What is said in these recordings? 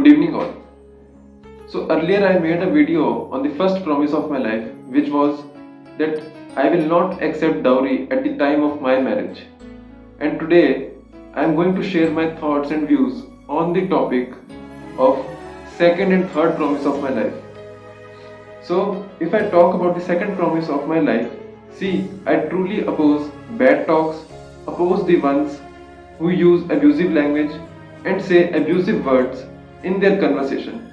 Good evening all. So earlier I made a video on the first promise of my life, which was that I will not accept dowry at the time of my marriage. And today I am going to share my thoughts and views on the topic of second and third promise of my life. So if I talk about the second promise of my life, see, I truly oppose bad talks, oppose the ones who use abusive language and say abusive words in their conversation.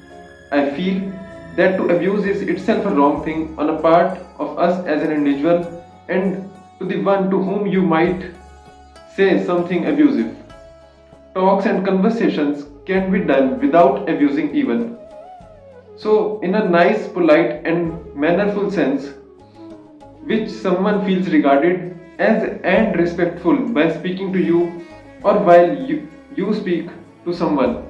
I feel that to abuse is itself a wrong thing on a part of us as an individual and to the one to whom you might say something abusive. Talks and conversations can be done without abusing even. So, in a nice, polite, and mannerful sense, which someone feels regarded as and respectful by speaking to you or while you speak to someone.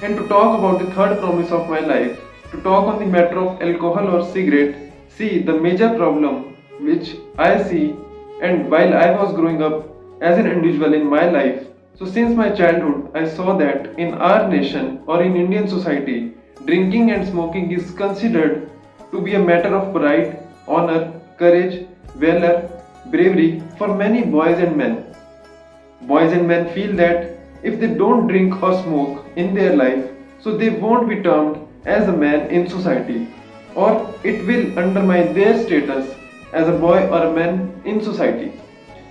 And to talk about the third promise of my life, to talk on the matter of alcohol or cigarette, see the major problem which I see and while I was growing up as an individual in my life. So since my childhood, I saw that in our nation or in Indian society, drinking and smoking is considered to be a matter of pride, honor, courage, valor, bravery for many boys and men. Boys and men feel that if they don't drink or smoke in their life, so they won't be termed as a man in society, or it will undermine their status as a boy or a man in society.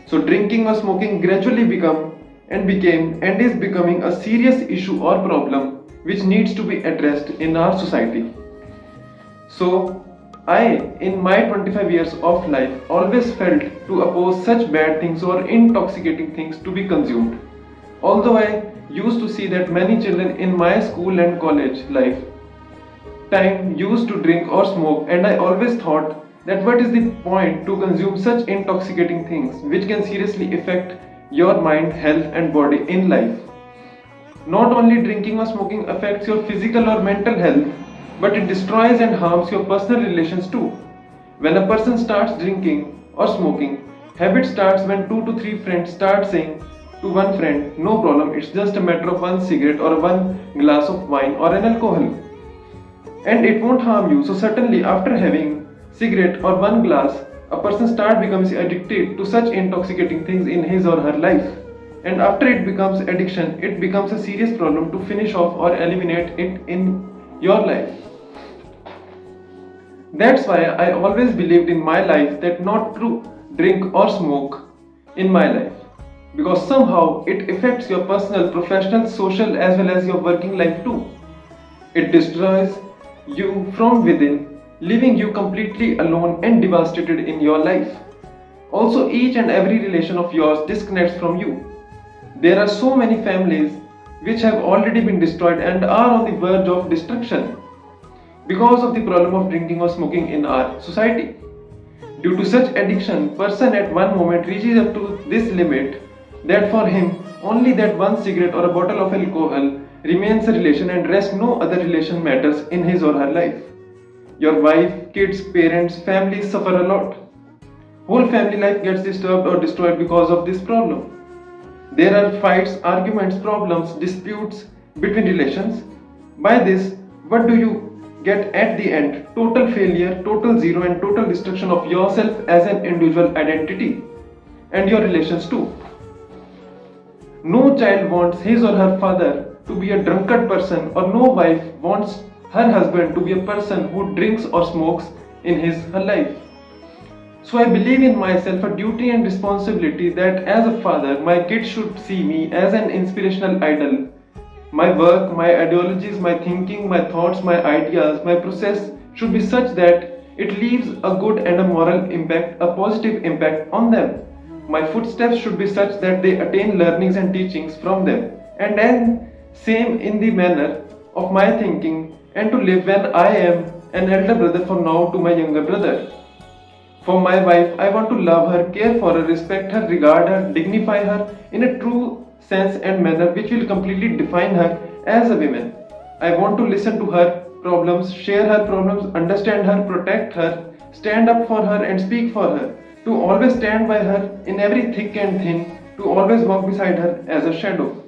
So drinking or smoking gradually became and is becoming a serious issue or problem which needs to be addressed in our society. So I, in my 25 years of life, always felt to oppose such bad things or intoxicating things to be consumed. Although I used to see that many children in my school and college life time used to drink or smoke, and I always thought that what is the point to consume such intoxicating things which can seriously affect your mind, health and body in life. Not only drinking or smoking affects your physical or mental health, but it destroys and harms your personal relations too. When a person starts drinking or smoking, habit starts when 2 to 3 friends start saying to one friend, no problem, it's just a matter of one cigarette or one glass of wine or an alcohol. And it won't harm you. So certainly after having cigarette or one glass, a person starts becoming addicted to such intoxicating things in his or her life. And after it becomes addiction, it becomes a serious problem to finish off or eliminate it in your life. That's why I always believed in my life that not to drink or smoke in my life, because somehow it affects your personal, professional, social as well as your working life too. It destroys you from within, leaving you completely alone and devastated in your life. Also, each and every relation of yours disconnects from you. There are so many families which have already been destroyed and are on the verge of destruction because of the problem of drinking or smoking in our society. Due to such addiction, person at one moment reaches up to this limit that for him only that one cigarette or a bottle of alcohol remains a relation and rest no other relation matters in his or her life. Your wife, kids, parents, families suffer a lot. Whole family life gets disturbed or destroyed because of this problem. There are fights, arguments, problems, disputes between relations. By this, what do you get at the end? Total failure, total zero and total destruction of yourself as an individual identity and your relations too. No child wants his or her father to be a drunkard person, or no wife wants her husband to be a person who drinks or smokes in her life. So I believe in myself a duty and responsibility that as a father, my kids should see me as an inspirational idol. My work, my ideologies, my thinking, my thoughts, my ideas, my process should be such that it leaves a good and a moral impact, a positive impact on them. My footsteps should be such that they attain learnings and teachings from them, and then same in the manner of my thinking, and to live when I am an elder brother from now to my younger brother. For my wife, I want to love her, care for her, respect her, regard her, dignify her in a true sense and manner which will completely define her as a woman. I want to listen to her problems, share her problems, understand her, protect her, stand up for her and speak for her, to always stand by her in every thick and thin, to always walk beside her as a shadow.